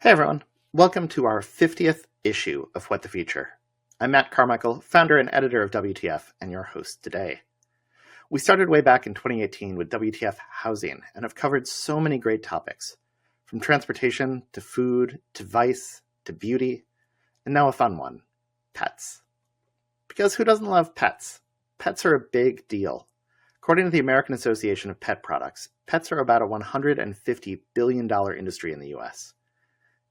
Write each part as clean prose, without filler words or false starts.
Hey everyone, welcome to our 50th issue of What the Future. I'm Matt Carmichael, founder and editor of WTF, and your host today. We started way back in 2018 with WTF Housing and have covered so many great topics, from transportation to food to vice to beauty, and now a fun one, pets. Because who doesn't love pets? Pets are a big deal. According to the American Association of Pet Products, pets are about a $150 billion industry in the US.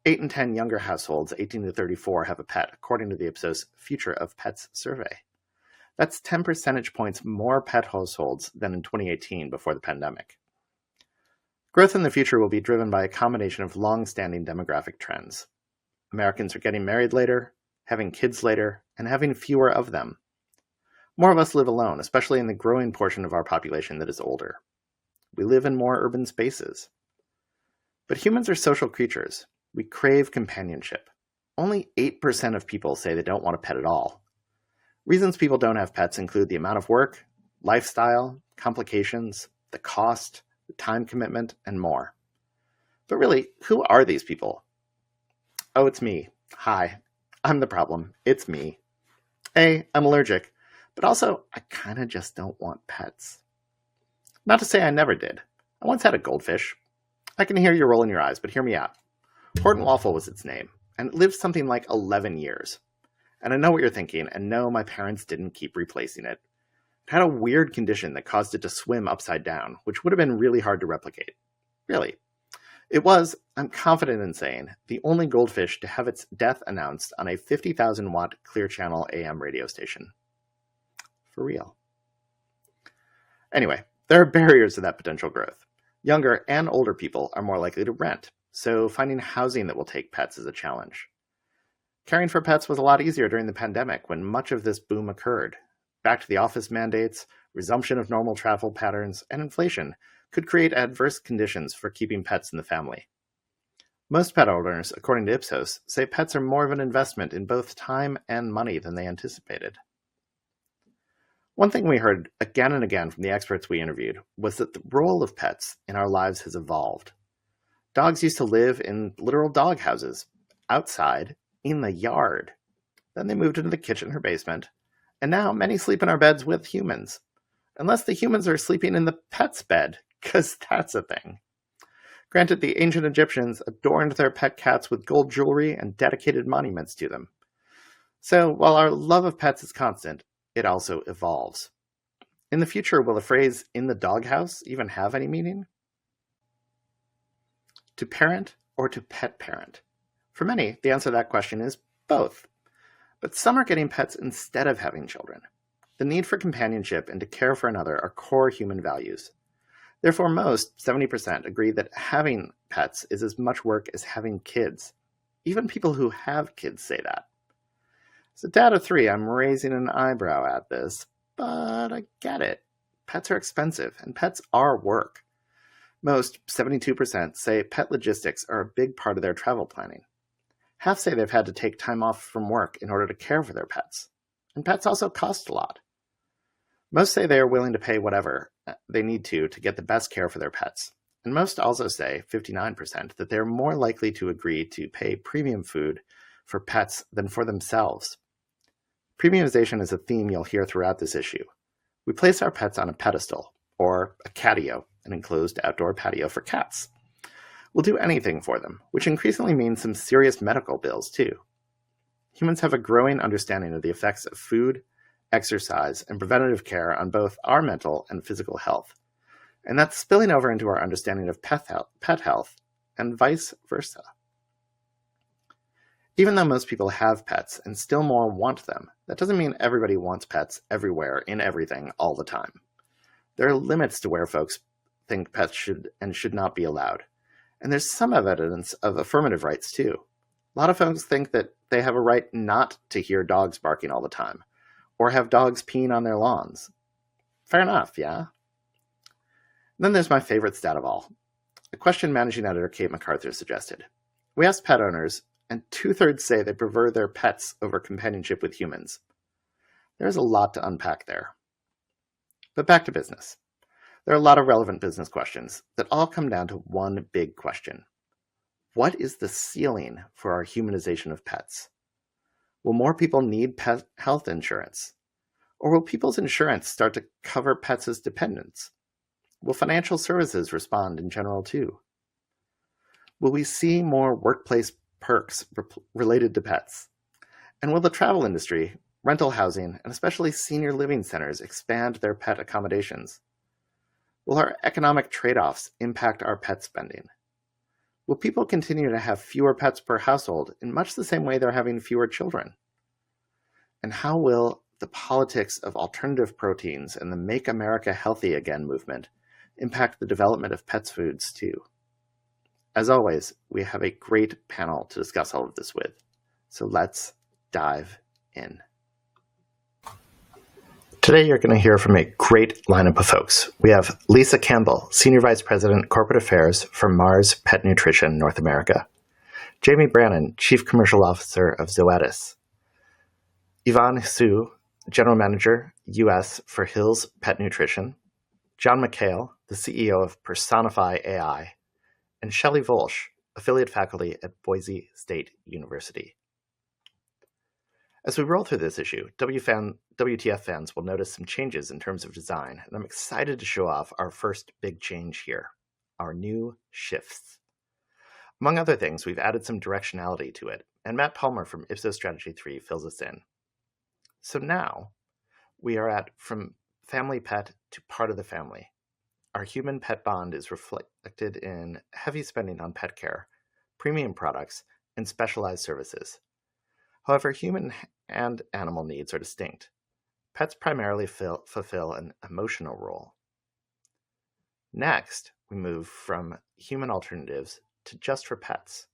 8 in 10 younger households, 18 to 34, have a pet, according to the Ipsos Future of Pets survey. That's 10 percentage points more pet households than in 2018 before the pandemic. Growth in the future will be driven by a combination of long-standing demographic trends. Americans are getting married later, having kids later, and having fewer of them. More of us live alone, especially in the growing portion of our population that is older. We live in more urban spaces. But humans are social creatures. We crave companionship. Only 8% of people say they don't want a pet at all. Reasons people don't have pets include the amount of work, lifestyle, complications, the cost, the time commitment, and more. But really, who are these people? Oh, it's me. Hi, I'm the problem. It's me. I'm allergic, but also I kind of just don't want pets. Not to say I never did. I once had a goldfish. I can hear you rolling your eyes, but hear me out. Horton Waffle was its name, and it lived something like 11 years. And I know what you're thinking, and no, my parents didn't keep replacing it. It had a weird condition that caused it to swim upside down, which would have been really hard to replicate. Really. It was, I'm confident in saying, the only goldfish to have its death announced on a 50,000-watt Clear Channel AM radio station. For real. Anyway, there are barriers to that potential growth. Younger and older people are more likely to rent, so finding housing that will take pets is a challenge. Caring for pets was a lot easier during the pandemic when much of this boom occurred. Back to the office mandates, resumption of normal travel patterns, and inflation could create adverse conditions for keeping pets in the family. Most pet owners, according to Ipsos, say pets are more of an investment in both time and money than they anticipated. One thing we heard again and again from the experts we interviewed was that the role of pets in our lives has evolved. Dogs used to live in literal dog houses, outside, in the yard. Then they moved into the kitchen or basement, and now many sleep in our beds with humans. Unless the humans are sleeping in the pet's bed, because that's a thing. Granted, the ancient Egyptians adorned their pet cats with gold jewelry and dedicated monuments to them. So while our love of pets is constant, it also evolves. In the future, will the phrase "in the doghouse" even have any meaning? To parent or to pet parent? For many, the answer to that question is both. But some are getting pets instead of having children. The need for companionship and to care for another are core human values. Therefore, most, 70%, agree that having pets is as much work as having kids. Even people who have kids say that. As a dad of 3, I'm raising an eyebrow at this, but I get it. Pets are expensive, and pets are work. Most, 72%, say pet logistics are a big part of their travel planning. Half say they've had to take time off from work in order to care for their pets. And pets also cost a lot. Most say they are willing to pay whatever they need to get the best care for their pets. And most also say, 59%, that they're more likely to agree to pay premium food for pets than for themselves. Premiumization is a theme you'll hear throughout this issue. We place our pets on a pedestal, or a catio, an enclosed outdoor patio for cats. We'll do anything for them, which increasingly means some serious medical bills too. Humans have a growing understanding of the effects of food, exercise, and preventative care on both our mental and physical health, and that's spilling over into our understanding of pet health, and vice versa. Even though most people have pets and still more want them, that doesn't mean everybody wants pets everywhere, in everything, all the time. There are limits to where folks think pets should and should not be allowed. And there's some evidence of affirmative rights too. A lot of folks think that they have a right not to hear dogs barking all the time, or have dogs peeing on their lawns. Fair enough, yeah? Then there's my favorite stat of all. A question managing editor Kate MacArthur suggested. We asked pet owners, and 2/3 say they prefer their pets over companionship with humans. There's a lot to unpack there. But back to business. There are a lot of relevant business questions that all come down to one big question. What is the ceiling for our humanization of pets? Will more people need pet health insurance? Or will people's insurance start to cover pets as dependents? Will financial services respond in general too? Will we see more workplace perks related to pets? And will the travel industry, rental housing, and especially senior living centers expand their pet accommodations? Will our economic trade-offs impact our pet spending? Will people continue to have fewer pets per household in much the same way they're having fewer children? And how will the politics of alternative proteins and the Make America Healthy Again movement impact the development of pets foods too? As always, we have a great panel to discuss all of this with, so let's dive in. Today, you're going to hear from a great lineup of folks. We have Lisa Campbell, Senior Vice President, Corporate Affairs for Mars Pet Nutrition North America. Jamie Brannon, Chief Commercial Officer of Zoetis. Yvonne Hsu, General Manager, U.S. for Hills Pet Nutrition. John McHale, the CEO of Personify AI. And Shelley Volsch, Affiliate Faculty at Boise State University. As we roll through this issue, WTF fans will notice some changes in terms of design, and I'm excited to show off our first big change here, our new shifts. Among other things, we've added some directionality to it, and Matt Palmer from Ipsos Strategy 3 fills us in. So now, we are at from family pet to part of the family. Our human-pet bond is reflected in heavy spending on pet care, premium products, and specialized services. However, human and animal needs are distinct. Pets primarily fulfill an emotional role. Next, we move from human alternatives to just for pets.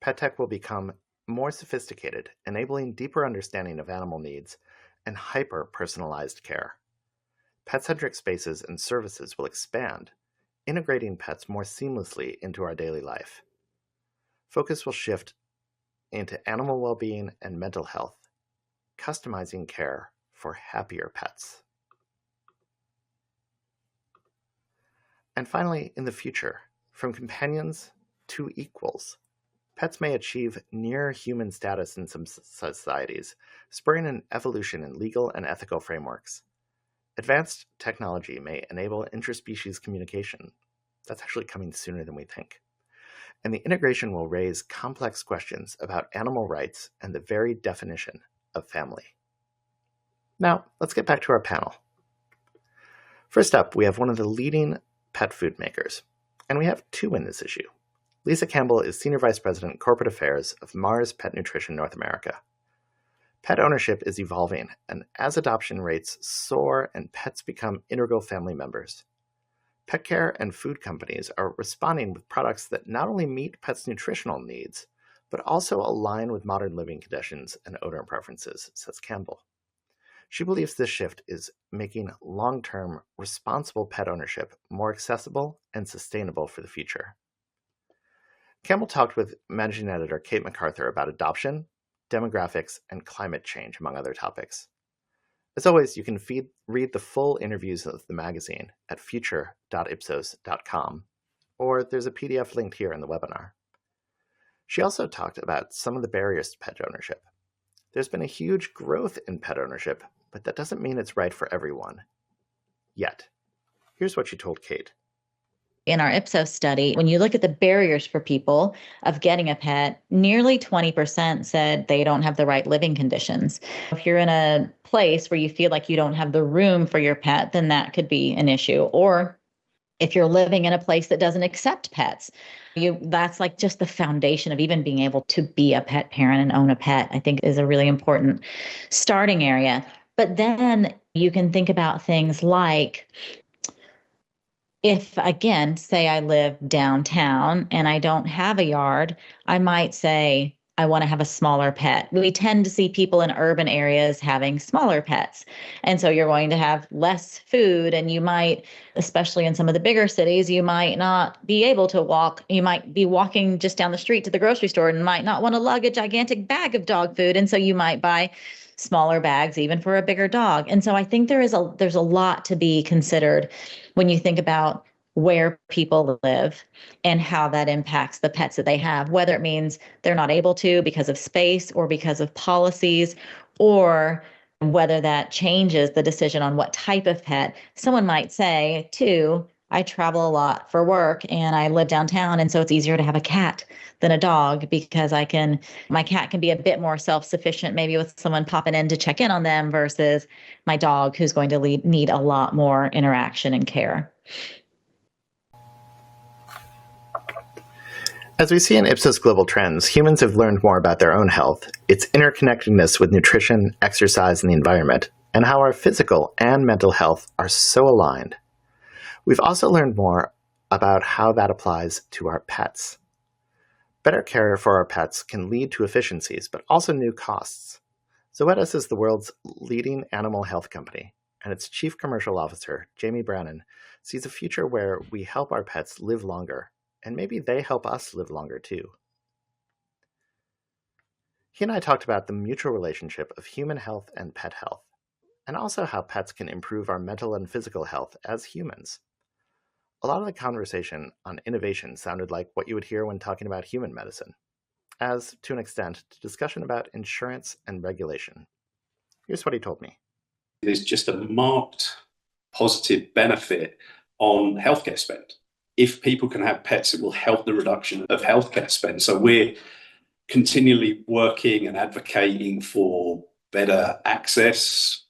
Pet tech will become more sophisticated, enabling deeper understanding of animal needs and hyper-personalized care. Pet-centric spaces and services will expand, integrating pets more seamlessly into our daily life. Focus will shift into animal well-being and mental health, customizing care for happier pets. And finally, in the future, from companions to equals, pets may achieve near-human status in some societies, spurring an evolution in legal and ethical frameworks. Advanced technology may enable interspecies communication. That's actually coming sooner than we think. And the integration will raise complex questions about animal rights and the very definition of family. Now, let's get back to our panel. First up, we have one of the leading pet food makers, and we have two in this issue. Lisa Campbell is Senior Vice President, Corporate Affairs of Mars Pet Nutrition North America. Pet ownership is evolving, and as adoption rates soar and pets become integral family members, pet care and food companies are responding with products that not only meet pets' nutritional needs, but also align with modern living conditions and owner preferences, says Campbell. She believes this shift is making long-term, responsible pet ownership more accessible and sustainable for the future. Campbell talked with Managing Editor Kate MacArthur about adoption, demographics, and climate change, among other topics. As always, you can read the full interviews of the magazine at future.ipsos.com, or there's a PDF linked here in the webinar. She also talked about some of the barriers to pet ownership. There's been a huge growth in pet ownership, but that doesn't mean it's right for everyone. Yet. Here's what she told Kate. In our Ipsos study, when you look at the barriers for people of getting a pet, nearly 20% said they don't have the right living conditions. If you're in a place where you feel like you don't have the room for your pet, then that could be an issue. Or if you're living in a place that doesn't accept pets, that's like just the foundation of even being able to be a pet parent and own a pet, I think is a really important starting area. But then you can think about things like, if, again, say I live downtown and I don't have a yard, I might say I want to have a smaller pet. We tend to see people in urban areas having smaller pets. And so you're going to have less food, and you might, especially in some of the bigger cities, you might not be able to walk. You might be walking just down the street to the grocery store and might not want to lug a gigantic bag of dog food. And so you might buy smaller bags even for a bigger dog. And so I think there's a lot to be considered when you think about where people live and how that impacts the pets that they have, whether it means they're not able to because of space or because of policies, or whether that changes the decision on what type of pet. Someone might say, too, I travel a lot for work and I live downtown, and so it's easier to have a cat than a dog because my cat can be a bit more self-sufficient, maybe with someone popping in to check in on them versus my dog who's going to need a lot more interaction and care. As we see in Ipsos Global Trends, humans have learned more about their own health, its interconnectedness with nutrition, exercise, and the environment, and how our physical and mental health are so aligned. We've also learned more about how that applies to our pets. Better care for our pets can lead to efficiencies, but also new costs. Zoetis is the world's leading animal health company, and its chief commercial officer, Jamie Brannan, sees a future where we help our pets live longer, and maybe they help us live longer too. He and I talked about the mutual relationship of human health and pet health, and also how pets can improve our mental and physical health as humans. A lot of the conversation on innovation sounded like what you would hear when talking about human medicine, as, to an extent, to discussion about insurance and regulation. Here's what he told me. There's just a marked positive benefit on healthcare spend. If people can have pets, it will help the reduction of healthcare spend. So we're continually working and advocating for better access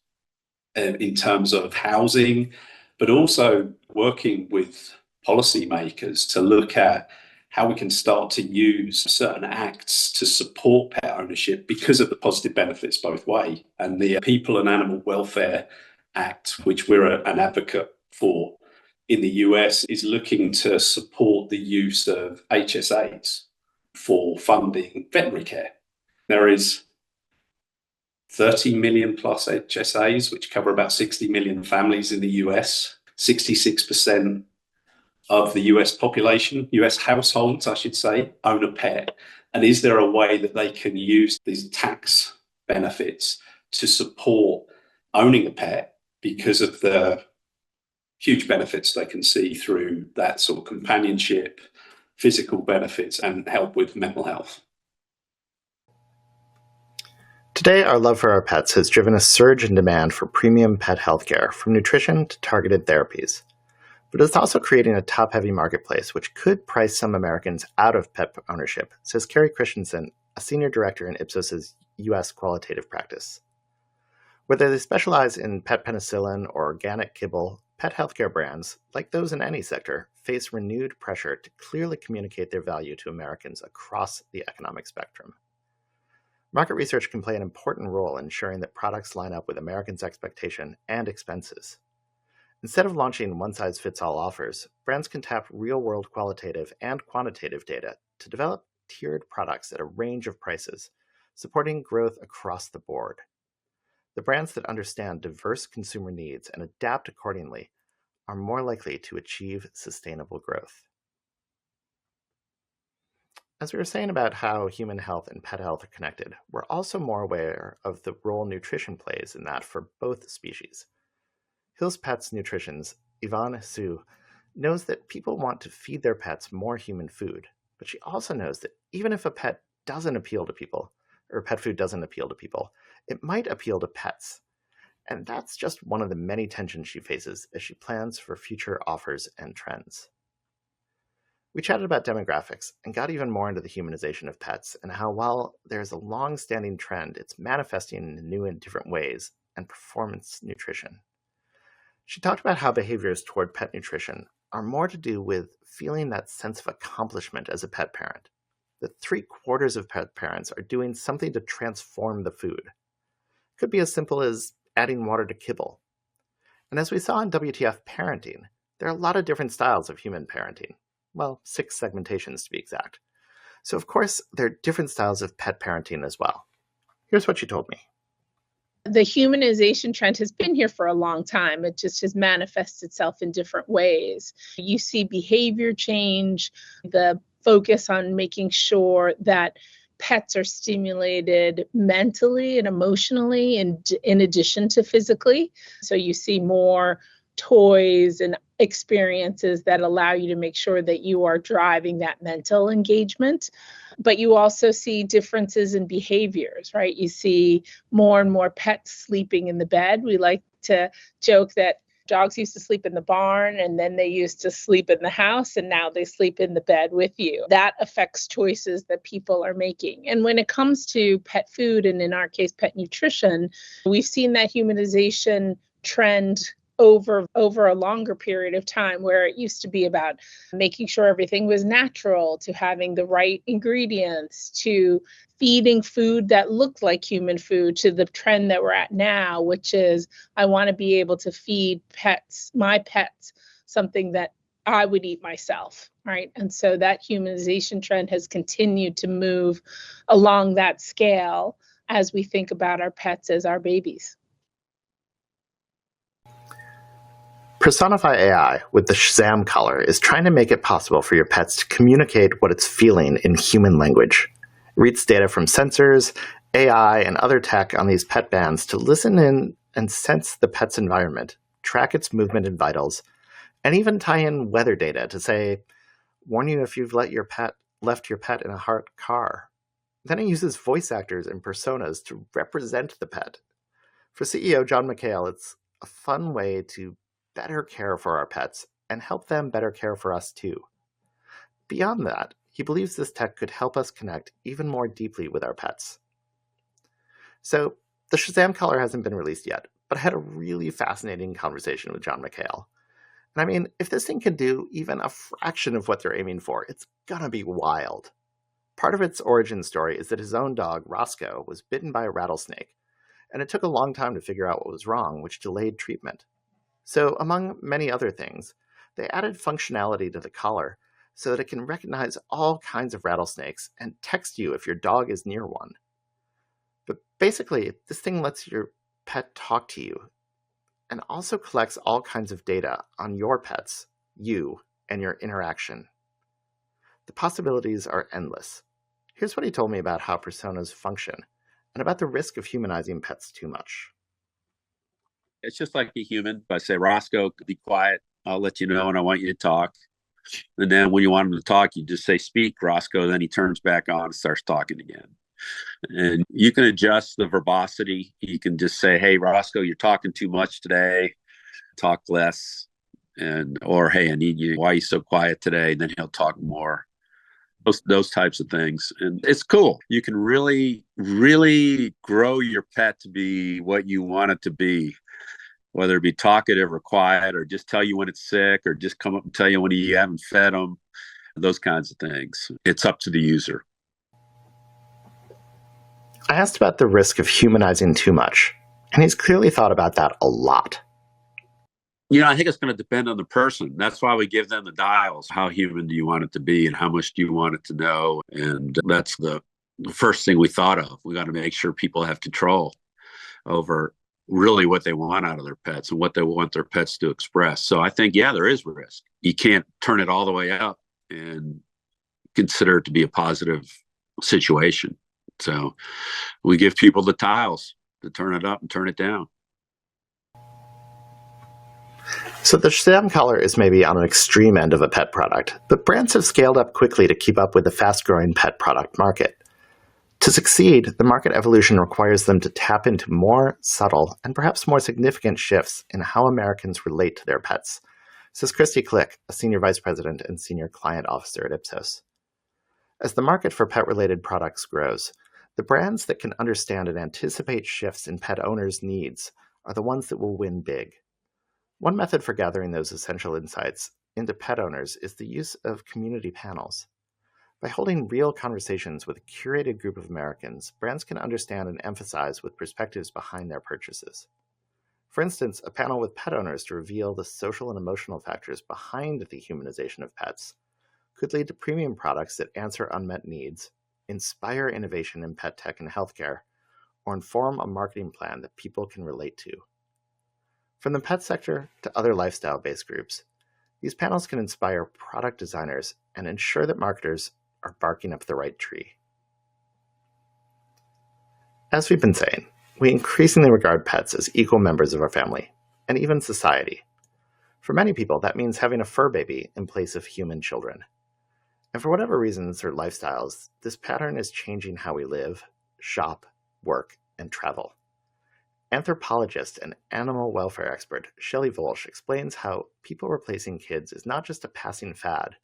in terms of housing, but also working with policymakers to look at how we can start to use certain acts to support pet ownership because of the positive benefits both ways. And the People and Animal Welfare Act, which we're an advocate for in the US, is looking to support the use of HSAs for funding veterinary care. There is 30 million plus HSAs, which cover about 60 million families in the US. 66% of the US population, US households, I should say, own a pet. And is there a way that they can use these tax benefits to support owning a pet because of the huge benefits they can see through that sort of companionship, physical benefits, and help with mental health? Today, our love for our pets has driven a surge in demand for premium pet healthcare, from nutrition to targeted therapies. But it's also creating a top-heavy marketplace, which could price some Americans out of pet ownership, says Carrie Christensen, a senior director in Ipsos's U.S. qualitative practice. Whether they specialize in pet penicillin or organic kibble, pet healthcare brands, like those in any sector, face renewed pressure to clearly communicate their value to Americans across the economic spectrum. Market research can play an important role in ensuring that products line up with Americans' expectation and expenses. Instead of launching one-size-fits-all offers, brands can tap real-world qualitative and quantitative data to develop tiered products at a range of prices, supporting growth across the board. The brands that understand diverse consumer needs and adapt accordingly are more likely to achieve sustainable growth. As we were saying about how human health and pet health are connected, we're also more aware of the role nutrition plays in that for both species. Hill's Pets Nutrition's Yvonne Su knows that people want to feed their pets more human food, but she also knows that even if a pet doesn't appeal to people, or pet food doesn't appeal to people, it might appeal to pets. And that's just one of the many tensions she faces as she plans for future offers and trends. We chatted about demographics and got even more into the humanization of pets and how, while there's a long-standing trend, it's manifesting in new and different ways, and performance nutrition. She talked about how behaviors toward pet nutrition are more to do with feeling that sense of accomplishment as a pet parent, that 3/4 of pet parents are doing something to transform the food. It could be as simple as adding water to kibble. And as we saw in WTF Parenting, there are a lot of different styles of human parenting. Well, 6 segmentations to be exact. So of course, there are different styles of pet parenting as well. Here's what she told me. The humanization trend has been here for a long time. It just has manifested itself in different ways. You see behavior change, the focus on making sure that pets are stimulated mentally and emotionally in addition to physically. So you see more toys and experiences that allow you to make sure that you are driving that mental engagement. But you also see differences in behaviors, right? You see more and more pets sleeping in the bed. We like to joke that dogs used to sleep in the barn and then they used to sleep in the house and now they sleep in the bed with you. That affects choices that people are making. And when it comes to pet food, and in our case, pet nutrition, we've seen that humanization trend over a longer period of time, where it used to be about making sure everything was natural, to having the right ingredients, to feeding food that looked like human food, to the trend that we're at now, which is I want to be able to feed my pets, something that I would eat myself, right? And so that humanization trend has continued to move along that scale as we think about our pets as our babies. Personify AI with the Shazam collar is trying to make it possible for your pets to communicate what it's feeling in human language. It reads data from sensors, AI, and other tech on these pet bands to listen in and sense the pet's environment, track its movement and vitals, and even tie in weather data to say, warn you if you've left your pet in a hot car. Then it uses voice actors and personas to represent the pet. For CEO John McHale, it's a fun way to better care for our pets and help them better care for us too. Beyond that, he believes this tech could help us connect even more deeply with our pets. So, the Shazam collar hasn't been released yet, but I had a really fascinating conversation with John McHale. And I mean, if this thing can do even a fraction of what they're aiming for, it's gonna be wild. Part of its origin story is that his own dog, Roscoe, was bitten by a rattlesnake, and it took a long time to figure out what was wrong, which delayed treatment. So, among many other things, they added functionality to the collar so that it can recognize all kinds of rattlesnakes and text you if your dog is near one. But basically, this thing lets your pet talk to you and also collects all kinds of data on your pets, you, and your interaction. The possibilities are endless. Here's what he told me about how personas function and about the risk of humanizing pets too much. It's just like a human. If I say, Roscoe, be quiet, I'll let you know, and I want you to talk. And then when you want him to talk, you just say, speak, Roscoe. Then he turns back on and starts talking again. And you can adjust the verbosity. You can just say, hey, Roscoe, you're talking too much today. Talk less. Or, hey, I need you. Why are you so quiet today? And then he'll talk more. Those types of things. And it's cool. You can really, really grow your pet to be what you want it to be, whether it be talkative or quiet, or just tell you when it's sick, or just come up and tell you when you haven't fed them, those kinds of things. It's up to the user. I asked about the risk of humanizing too much, and he's clearly thought about that a lot. I think it's going to depend on the person. That's why we give them the dials. How human do you want it to be, and how much do you want it to know? And that's the first thing we thought of. We got to make sure people have control over really what they want out of their pets and what they want their pets to express. So I think, yeah, there is risk. You can't turn it all the way up and consider it to be a positive situation. So we give people the tiles to turn it up and turn it down. So the Shazam collar is maybe on an extreme end of a pet product, but brands have scaled up quickly to keep up with the fast-growing pet product market. To succeed, the market evolution requires them to tap into more subtle and perhaps more significant shifts in how Americans relate to their pets, says Christy Click, a senior vice president and senior client officer at Ipsos. As the market for pet-related products grows, the brands that can understand and anticipate shifts in pet owners' needs are the ones that will win big. One method for gathering those essential insights into pet owners is the use of community panels. By holding real conversations with a curated group of Americans, brands can understand and emphasize with perspectives behind their purchases. For instance, a panel with pet owners to reveal the social and emotional factors behind the humanization of pets could lead to premium products that answer unmet needs, inspire innovation in pet tech and healthcare, or inform a marketing plan that people can relate to. From the pet sector to other lifestyle-based groups, these panels can inspire product designers and ensure that marketers are barking up the right tree. As we've been saying, we increasingly regard pets as equal members of our family, and even society. For many people, that means having a fur baby in place of human children. And for whatever reasons or lifestyles, this pattern is changing how we live, shop, work, and travel. Anthropologist and animal welfare expert Shelley Volsch explains how people replacing kids is not just a passing fad,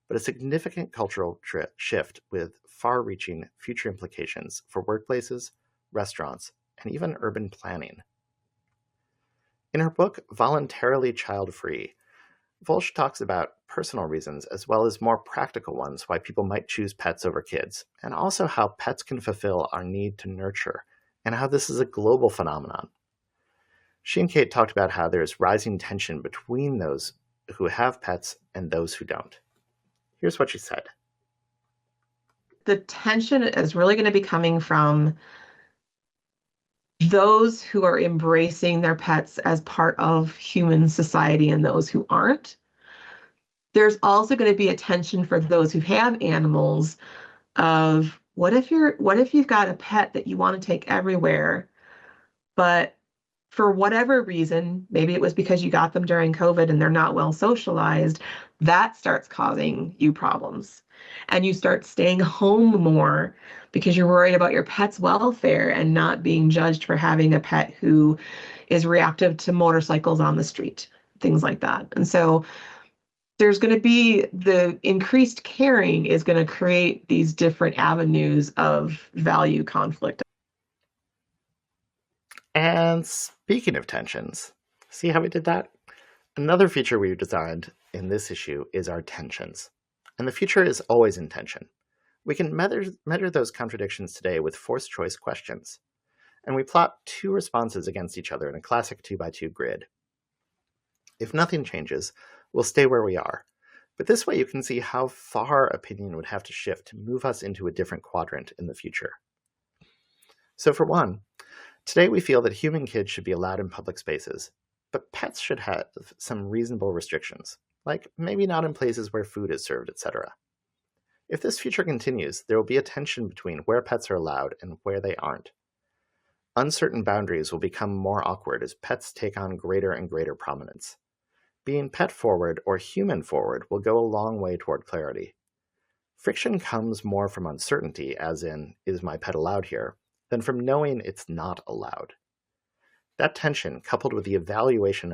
but a significant cultural shift with far-reaching future implications for workplaces, restaurants, and even urban planning. In her book, Voluntarily Child-Free, Volsch talks about personal reasons as well as more practical ones why people might choose pets over kids, and also how pets can fulfill our need to nurture, and how this is a global phenomenon. She and Kate talked about how there's rising tension between those who have pets and those who don't. Here's what she said. The tension is really going to be coming from those who are embracing their pets as part of human society and those who aren't. There's also going to be a tension for those who have animals of what if you've got a pet that you want to take everywhere, but for whatever reason, maybe it was because you got them during COVID and they're not well socialized, that starts causing you problems. And you start staying home more because you're worried about your pet's welfare and not being judged for having a pet who is reactive to motorcycles on the street, things like that. And so there's going to be the increased caring is going to create these different avenues of value conflict. And speaking of tensions, see how we did that? Another feature we designed in this issue is our tensions. And the future is always in tension. We can measure those contradictions today with forced choice questions. And we plot two responses against each other in a classic 2x2 grid. If nothing changes, we'll stay where we are. But this way you can see how far opinion would have to shift to move us into a different quadrant in the future. So for one, today we feel that human kids should be allowed in public spaces, but pets should have some reasonable restrictions, like maybe not in places where food is served, etc. If this future continues, there will be a tension between where pets are allowed and where they aren't. Uncertain boundaries will become more awkward as pets take on greater and greater prominence. Being pet-forward or human-forward will go a long way toward clarity. Friction comes more from uncertainty, as in, is my pet allowed here, than from knowing it's not allowed. That tension, coupled with the elevation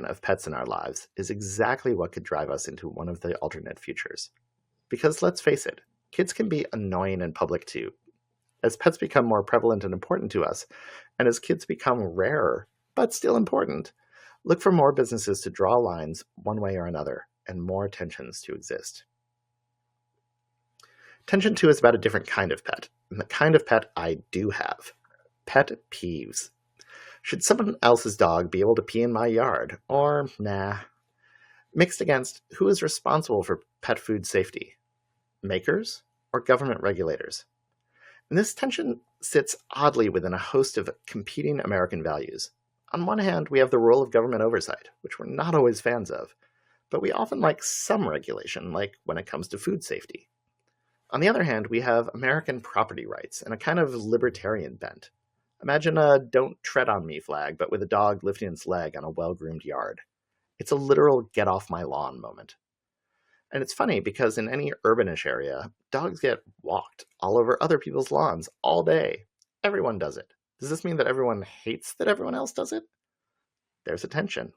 of pets in our lives, is exactly what could drive us into one of the alternate futures. Because let's face it, kids can be annoying in public too. As pets become more prevalent and important to us, and as kids become rarer, but still important, look for more businesses to draw lines one way or another, and more tensions to exist. Tension 2 is about a different kind of pet, and the kind of pet I do have. Pet peeves. Should someone else's dog be able to pee in my yard? Or, nah. Mixed against, who is responsible for pet food safety? Makers or government regulators? And this tension sits oddly within a host of competing American values. On one hand, we have the role of government oversight, which we're not always fans of, but we often like some regulation, like when it comes to food safety. On the other hand, we have American property rights and a kind of libertarian bent. Imagine a "don't tread on me" flag, but with a dog lifting its leg on a well-groomed yard. It's a literal get off my lawn moment. And it's funny because in any urbanish area, dogs get walked all over other people's lawns all day. Everyone does it. Does this mean that everyone hates that everyone else does it? There's a tension.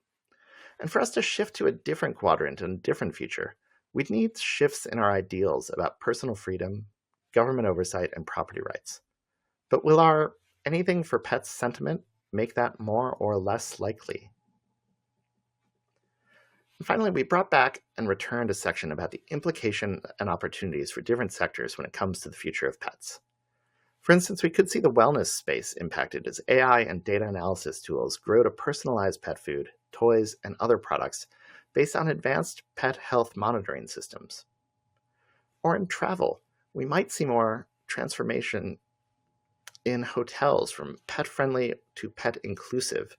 And for us to shift to a different quadrant and a different future, we'd need shifts in our ideals about personal freedom, government oversight, and property rights. But will our anything for pets sentiment make that more or less likely? And finally, we brought back and returned a section about the implication and opportunities for different sectors when it comes to the future of pets. For instance, we could see the wellness space impacted as AI and data analysis tools grow to personalize pet food, toys, and other products based on advanced pet health monitoring systems. Or in travel, we might see more transformation in hotels from pet-friendly to pet-inclusive,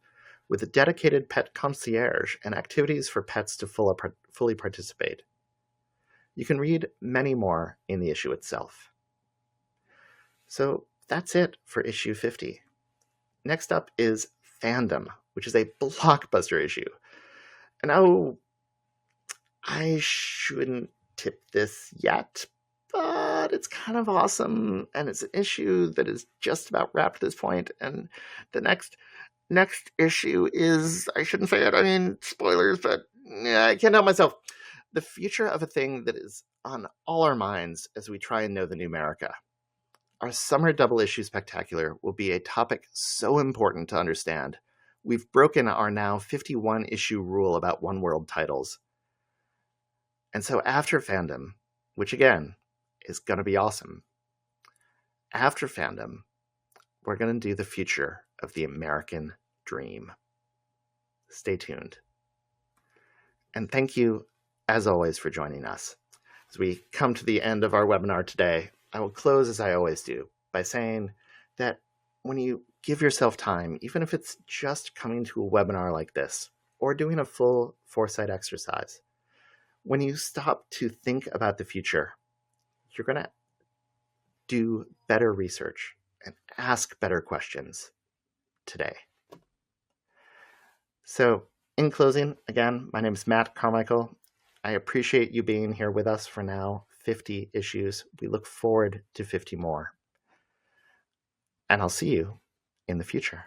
with a dedicated pet concierge and activities for pets to fully participate. You can read many more in the issue itself. So that's it for issue 50. Next up is Fandom, which is a blockbuster issue. And oh, I shouldn't tip this yet, but it's kind of awesome, and it's an issue that is just about wrapped at this point. And the next issue is, I shouldn't say it, I mean, spoilers, but yeah, I can't help myself. The future of a thing that is on all our minds as we try and know the new America. Our summer double issue spectacular will be a topic so important to understand. We've broken our now 51 issue rule about One World titles. And so after Fandom, which again is going to be awesome, after Fandom, we're going to do the future of the American dream. Stay tuned. And thank you, as always, for joining us. As we come to the end of our webinar today, I will close as I always do by saying that when you give yourself time, even if it's just coming to a webinar like this or doing a full foresight exercise, when you stop to think about the future, you're going to do better research and ask better questions today. So in closing, again, my name is Matt Carmichael. I appreciate you being here with us for now 50 issues. We look forward to 50 more. And I'll see you in the future.